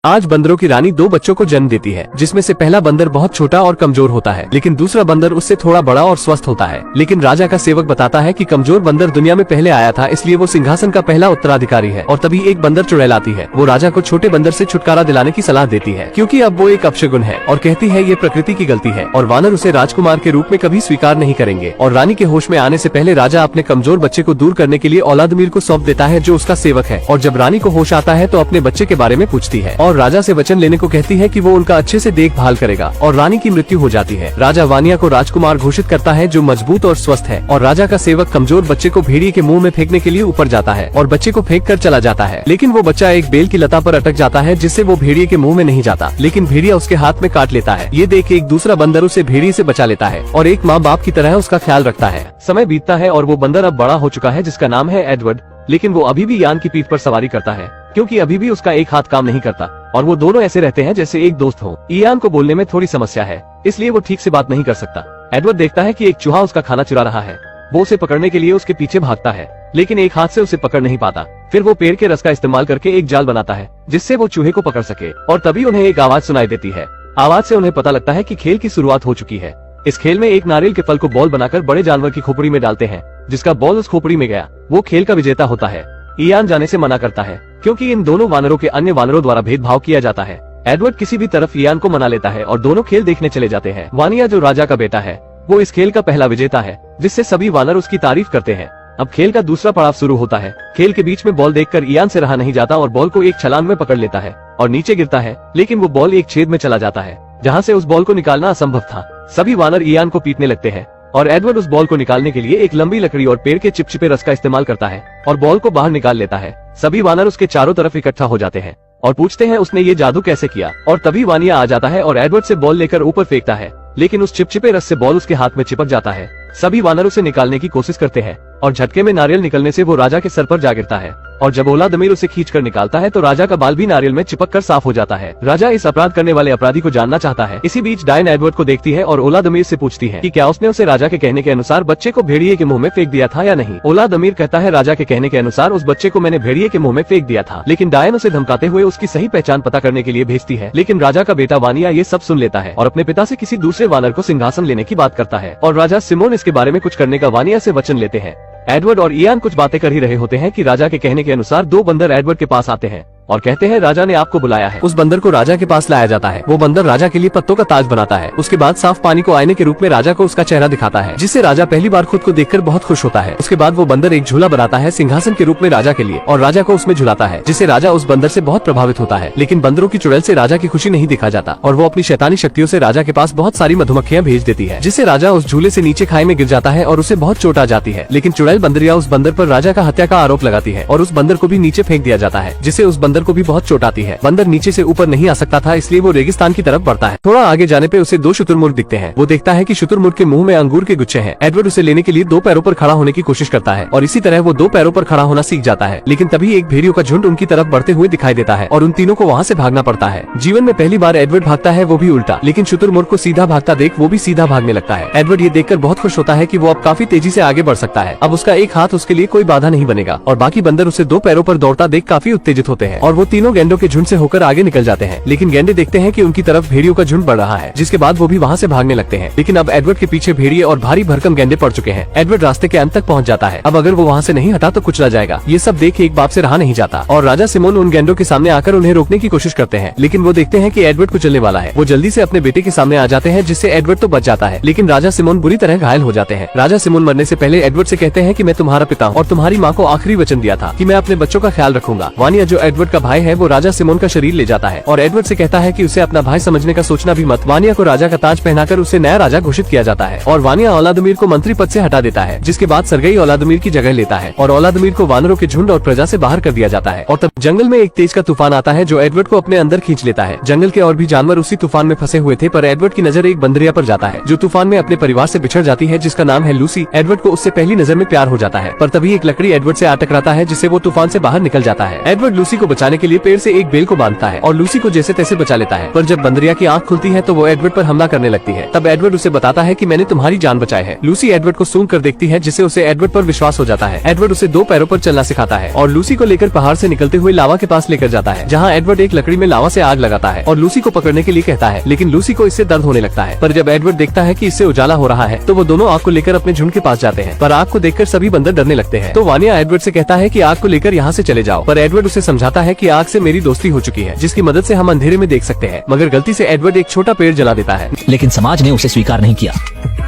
आज बंदरों की रानी 2 बच्चों को जन्म देती है, जिसमें से पहला बंदर बहुत छोटा और कमजोर होता है, लेकिन दूसरा बंदर उससे थोड़ा बड़ा और स्वस्थ होता है। लेकिन राजा का सेवक बताता है कि कमजोर बंदर दुनिया में पहले आया था, इसलिए वो सिंहासन का पहला उत्तराधिकारी है। और तभी एक बंदर चुड़ैल आती है। वो राजा को छोटे बंदर से छुटकारा दिलाने की सलाह देती है, क्योंकि अब वो एक अपशगुन है, और कहती है ये प्रकृति की गलती है और वानर उसे राजकुमार के रूप में कभी स्वीकार नहीं करेंगे। और रानी के होश में आने से पहले राजा अपने कमजोर बच्चे को दूर करने के लिए औलादमीर को सौंप देता है, जो उसका सेवक है। और जब रानी को होश आता है तो अपने बच्चे के बारे में पूछती है और राजा से वचन लेने को कहती है कि वो उनका अच्छे से देखभाल करेगा। और रानी की मृत्यु हो जाती है। राजा वानिया को राजकुमार घोषित करता है, जो मजबूत और स्वस्थ है। और राजा का सेवक कमजोर बच्चे को भेड़िए के मुंह में फेंकने के लिए ऊपर जाता है और बच्चे को फेंक कर चला जाता है, लेकिन वो बच्चा एक बेल की लता पर अटक जाता है, जिससे वो भेड़िए के मुंह में नहीं जाता, लेकिन भेड़िया उसके हाथ में काट लेता है। ये देख एक दूसरा बंदर उसे भेड़िए से बचा लेता है और एक माँ बाप की तरह उसका ख्याल रखता है। समय बीतता है और वो बंदर अब बड़ा हो चुका है, जिसका नाम है एडवर्ड। लेकिन वो अभी भी यान की पीठ पर सवारी करता है, क्योंकि अभी भी उसका एक हाथ काम नहीं करता और वो दोनों ऐसे रहते हैं जैसे एक दोस्त हो। इयान को बोलने में थोड़ी समस्या है, इसलिए वो ठीक से बात नहीं कर सकता। एडवर्ड देखता है कि एक चूहा उसका खाना चुरा रहा है। वो उसे पकड़ने के लिए उसके पीछे भागता है, लेकिन एक हाथ से उसे पकड़ नहीं पाता। फिर वो पेड़ के रस का इस्तेमाल करके एक जाल बनाता है, जिससे वो चूहे को पकड़ सके। और तभी उन्हें एक आवाज सुनाई देती है। आवाज से उन्हें पता लगता है कि खेल की शुरुआत हो चुकी है। इस खेल में एक नारियल के फल को बॉल बनाकर बड़े जानवर की खोपड़ी में डालते हैं। जिसका बॉल उस खोपड़ी में गया, वो खेल का विजेता होता है। इयान जाने से मना करता है, क्योंकि इन दोनों वानरों के अन्य वानरों द्वारा भेदभाव किया जाता है। एडवर्ड किसी भी तरफ इयान को मना लेता है और दोनों खेल देखने चले जाते हैं। वानिया, जो राजा का बेटा है, वो इस खेल का पहला विजेता है, जिससे सभी वानर उसकी तारीफ करते हैं। अब खेल का दूसरा पड़ाव शुरू होता है। खेल के बीच में बॉल देखकर इयान से रहा नहीं जाता और बॉल को एक छलांग में पकड़ लेता है और नीचे गिरता है, लेकिन वो बॉल एक छेद में चला जाता है, जहाँ से उस बॉल को निकालना असंभव था। सभी वानर इयान को पीटने लगते हैं और एडवर्ड उस बॉल को निकालने के लिए एक लंबी लकड़ी और पेड़ के चिपचिपे रस का इस्तेमाल करता है और बॉल को बाहर निकाल लेता है। सभी वानर उसके चारों तरफ इकट्ठा हो जाते हैं और पूछते हैं उसने ये जादू कैसे किया। और तभी वानिया आ जाता है और एडवर्ड से बॉल लेकर ऊपर फेंकता है, लेकिन उस चिपचिपे रस से बॉल उसके हाथ में चिपक जाता है। सभी वानर उसे निकालने की कोशिश करते हैं और झटके में नारियल निकलने से वो राजा के सर पर जा गिरता है। और जब औलादमीर उसे खींचकर निकालता है तो राजा का बाल भी नारियल में चिपक कर साफ हो जाता है। राजा इस अपराध करने वाले अपराधी को जानना चाहता है। इसी बीच डायन एडवर्ड को देखती है और औलादमीर से पूछती है कि क्या उसने उसे राजा के कहने के अनुसार बच्चे को भेड़िए के मुंह में फेंक दिया था या नहीं। औलादमीर कहता है, राजा के कहने के अनुसार उस बच्चे को मैंने भेड़िए के मुंह में फेंक दिया था, लेकिन डायन उसे धमकाते हुए उसकी सही पहचान पता करने के लिए भेजती है। लेकिन राजा का बेटा वानिया ये सब सुन लेता है और अपने पिता से किसी दूसरे वानर को सिंहासन लेने की बात करता है और राजा सिमोन इसके बारे में कुछ करने का वानिया से वचन लेते हैं। एडवर्ड और इयान कुछ बातें कर ही रहे होते हैं कि राजा के कहने के अनुसार 2 बंदर एडवर्ड के पास आते हैं और कहते हैं, राजा ने आपको बुलाया है। उस बंदर को राजा के पास लाया जाता है। वो बंदर राजा के लिए पत्तों का ताज बनाता है। उसके बाद साफ पानी को आईने के रूप में राजा को उसका चेहरा दिखाता है, जिससे राजा पहली बार खुद को देखकर बहुत खुश होता है। उसके बाद वो बंदर एक झूला बनाता है सिंहासन के रूप में राजा के लिए और राजा को उसमें झुलाता है, जिससे राजा उस बंदर से बहुत प्रभावित होता है। लेकिन बंदरों की चुड़ैल से राजा की खुशी नहीं दिखा जाता और वो अपनी शैतानी शक्तियों से राजा के पास बहुत सारी मधुमक्खियां भेज देती है, जिससे राजा उस झूले से नीचे खाई में गिर जाता है और उसे बहुत चोट आ जाती है। लेकिन चुड़ैल बंदरिया उस बंदर पर राजा का हत्या का आरोप लगाती है और उस बंदर को भी नीचे फेंक दिया जाता है, जिससे उस बंदर को भी बहुत चोट आती है। बंदर नीचे से ऊपर नहीं आ सकता था, इसलिए वो रेगिस्तान की तरफ बढ़ता है। थोड़ा आगे जाने पे उसे 2 शुतुरमुर्ग दिखते हैं। वो देखता है कि शुतुरमुर्ग के मुंह में अंगूर के गुच्छे हैं। एडवर्ड उसे लेने के लिए 2 पैरों पर खड़ा होने की कोशिश करता है और इसी तरह वो 2 पैरों पर खड़ा होना सीख जाता है। लेकिन तभी एक भेड़ियों का झुंड उनकी तरफ बढ़ते हुए दिखाई देता है और उन तीनों को वहाँ से भागना पड़ता है। जीवन में पहली बार एडवर्ड भागता है, वो भी उल्टा। लेकिन शुतुरमुर्ग को सीधा भागता देख वो भी सीधा भागने लगता है। एडवर्ड ये देखकर बहुत खुश होता है कि वो अब काफी तेजी से आगे बढ़ सकता है। अब उसका एक हाथ उसके लिए कोई बाधा नहीं बनेगा और बाकी बंदर उसे 2 पैरों पर दौड़ता देख काफी उत्तेजित होते हैं और वो तीनों गेंडों के झुंड से होकर आगे निकल जाते हैं। लेकिन गेंडे देखते हैं कि उनकी तरफ भेड़ियों का झुंड बढ़ रहा है, जिसके बाद वो भी वहाँ से भागने लगते हैं। लेकिन अब एडवर्ड के पीछे भेड़िए और भारी भरकम गेंडे पड़ चुके हैं। एडवर्ड रास्ते के अंत तक पहुँच जाता है। अब अगर वो वहाँ से नहीं हटा तो कुचला जाएगा। ये सब देख एक बाप से रहा नहीं जाता और राजा सिमोन उन गेंडों के सामने आकर उन्हें रोकने की कोशिश करते हैं, लेकिन वो देखते हैं कि एडवर्ड कुचलने वाला है। वो जल्दी से अपने बेटे के सामने आ जाते हैं, जिससे एडवर्ड तो बच जाता है, लेकिन राजा सिमोन बुरी तरह घायल हो जाते हैं। राजा सिमोन मरने से पहले एडवर्ड से कहते हैं कि मैं तुम्हारा पिता हूँ और तुम्हारी माँ को आखिरी वचन दिया था कि मैं अपने बच्चों का ख्याल रखूंगा। वानिया, जो एडवर्ड का भाई है, वो राजा सिमोन का शरीर ले जाता है और एडवर्ड से कहता है कि उसे अपना भाई समझने का सोचना भी मत। वानिया को राजा का ताज पहनाकर उसे नया राजा घोषित किया जाता है और वानिया औलादमीर को मंत्री पद से हटा देता है, जिसके बाद सरगई औलादमीर की जगह लेता है और औलादमीर को वानरों के झुंड और प्रजा से बाहर कर दिया जाता है। और तब जंगल में एक तेज का तूफान आता है जो एडवर्ड को अपने अंदर खींच लेता है। जंगल के और भी जानवर उसी तूफान में फंसे हुए थे, पर एडवर्ड की नजर एक बंदरिया पर जाता है जो तूफान में अपने परिवार से बिछड़ जाती है, जिसका नाम है लूसी। एडवर्ड को उससे पहली नजर में प्यार हो जाता है, पर तभी एक लकड़ी एडवर्ड से आ टकराता है, जिससे वो तूफान से बाहर निकल जाता है। एडवर्ड लूसी को बचाने बचाने के लिए पेड़ से एक बेल को बांधता है और लूसी को जैसे तैसे बचा लेता है। पर जब बंदरिया की आंख खुलती है तो वो एडवर्ड पर हमला करने लगती है। तब एडवर्ड उसे बताता है कि मैंने तुम्हारी जान बचाई है। लूसी एडवर्ड को सूंघ कर देखती है जिससे उसे एडवर्ड पर विश्वास हो जाता है। एडवर्ड उसे 2 पैरों पर चलना सिखाता है और लूसी को लेकर पहाड़ से निकलते हुए लावा के पास लेकर जाता है, जहाँ एडवर्ड एक लकड़ी में लावा से आग लगाता है और लूसी को पकड़ने के लिए कहता है, लेकिन लूसी को इससे दर्द होने लगता है। पर जब एडवर्ड देखता है कि इससे उजाला हो रहा है तो वो दोनों आग को लेकर अपने झुंड के पास जाते हैं। पर आग को देखकर सभी बंदर डरने लगते हैं। तो वानिया एडवर्ड से कहता है कि आग को लेकर यहाँ से चले जाओ। पर एडवर्ड उसे समझाता है कि आग से मेरी दोस्ती हो चुकी है, जिसकी मदद से हम अंधेरे में देख सकते हैं। मगर गलती से एडवर्ड एक छोटा पेड़ जला देता है। लेकिन समाज ने उसे स्वीकार नहीं किया।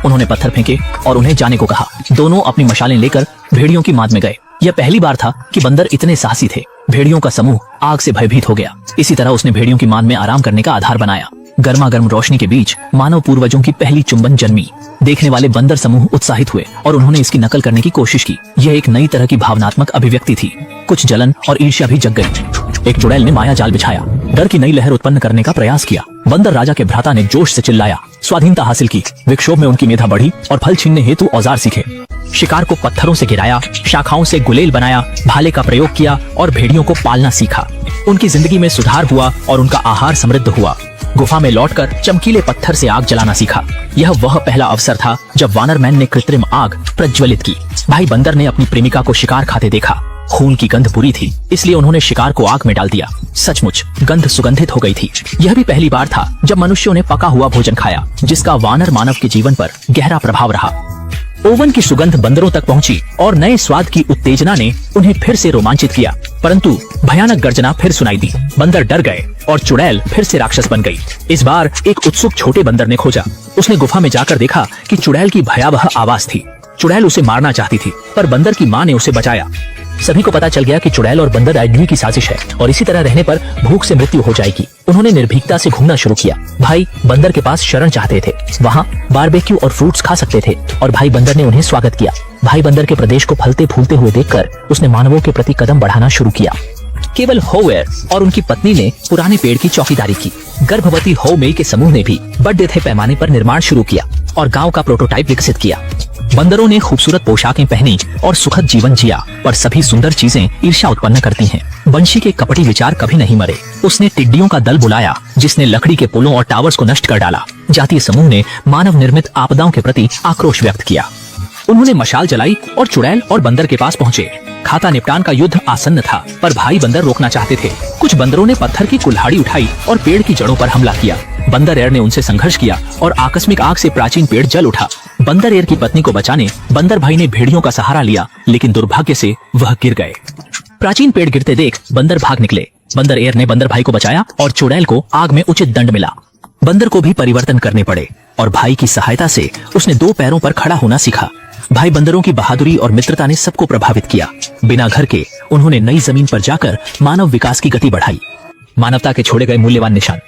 उन्होंने पत्थर फेंके और उन्हें जाने को कहा। दोनों अपनी मशालें लेकर भेड़ियों की माद में गए। यह पहली बार था कि बंदर इतने साहसी थे। भेड़ियों का समूह आग से भयभीत हो गया। इसी तरह उसने भेड़ियों की माद में आराम करने का आधार बनाया। गर्मा गर्म रोशनी के बीच मानव पूर्वजों की पहली चुंबन जन्मी। देखने वाले बंदर समूह उत्साहित हुए और उन्होंने इसकी नकल करने की कोशिश की। यह एक नई तरह की भावनात्मक अभिव्यक्ति थी। कुछ जलन और ईर्ष्या भी जग गई। एक चुड़ैल ने माया जाल बिछाया, डर की नई लहर उत्पन्न करने का प्रयास किया। बंदर राजा के भ्राता ने जोश से चिल्लाया, स्वाधीनता हासिल की। विक्षोभ में उनकी मेधा बढ़ी और फल छीनने हेतु औजार सीखे। शिकार को पत्थरों से गिराया, शाखाओं से गुलेल बनाया, भाले का प्रयोग किया और भेड़ियों को पालना सीखा। उनकी जिंदगी में सुधार हुआ और उनका आहार समृद्ध हुआ। गुफा में लौटकर चमकीले पत्थर से आग जलाना सीखा। यह वह पहला अवसर था जब वानरमैन ने कृत्रिम आग प्रज्वलित की। भाई बंदर ने अपनी प्रेमिका को शिकार खाते देखा। खून की गंध बुरी थी, इसलिए उन्होंने शिकार को आग में डाल दिया। सचमुच गंध सुगंधित हो गई थी। यह भी पहली बार था जब मनुष्यों ने पका हुआ भोजन खाया, जिसका वानर मानव के जीवन पर गहरा प्रभाव रहा। ओवन की सुगंध बंदरों तक पहुंची और नए स्वाद की उत्तेजना ने उन्हें फिर से रोमांचित किया। परंतु भयानक गर्जना फिर सुनाई दी। बंदर डर गए और चुड़ैल फिर से राक्षस बन गई। इस बार एक उत्सुक छोटे बंदर ने खोजा। उसने गुफा में जाकर देखा कि चुड़ैल की भयावह आवाज थी। चुड़ैल उसे मारना चाहती थी, पर बंदर की माँ ने उसे बचाया। सभी को पता चल गया कि चुड़ैल और बंदर आदमी की साजिश है और इसी तरह रहने पर भूख से मृत्यु हो जाएगी। उन्होंने निर्भीकता से घूमना शुरू किया। भाई बंदर के पास शरण चाहते थे। वहाँ बारबेक्यू और फ्रूट्स खा सकते थे और भाई बंदर ने उन्हें स्वागत किया। भाई बंदर के प्रदेश को फलते फूलते हुए देखकर उसने मानवों के प्रति कदम बढ़ाना शुरू किया। केवल होवेयर और उनकी पत्नी ने पुराने पेड़ की चौकीदारी की। गर्भवती होमेई के समूह ने भी बड़े पैमाने पर निर्माण शुरू किया और गांव का प्रोटोटाइप विकसित किया। बंदरों ने खूबसूरत पोशाकें पहनी और सुखद जीवन जिया, पर सभी सुंदर चीजें ईर्ष्या उत्पन्न करती हैं। बंशी के कपटी विचार कभी नहीं मरे। उसने टिड्डियों का दल बुलाया, जिसने लकड़ी के पुलों और टावर्स को नष्ट कर डाला। जातीय समूह ने मानव निर्मित आपदाओं के प्रति आक्रोश व्यक्त किया। उन्होंने मशाल जलाई और चुड़ैल और बंदर के पास पहुंचे। खाता निपटान का युद्ध आसन्न था, पर भाई बंदर रोकना चाहते थे। कुछ बंदरों ने पत्थर की कुल्हाड़ी उठाई और पेड़ की जड़ों पर हमला किया। बंदर एर ने उनसे संघर्ष किया और आकस्मिक आग से प्राचीन पेड़ जल उठा। बंदर एर की पत्नी को बचाने बंदर भाई ने भेड़ियों का सहारा लिया, लेकिन दुर्भाग्य से वह गिर गए। प्राचीन पेड़ गिरते देख बंदर भाग निकले। बंदर एर ने बंदर भाई को बचाया और चुड़ैल को आग में उचित दंड मिला। बंदर को भी परिवर्तन करने पड़े और भाई की सहायता से उसने 2 पैरों पर खड़ा होना सीखा। भाई बंदरों की बहादुरी और मित्रता ने सबको प्रभावित किया। बिना घर के उन्होंने नई जमीन पर जाकर मानव विकास की गति बढ़ाई। मानवता के छोड़े गए मूल्यवान निशान।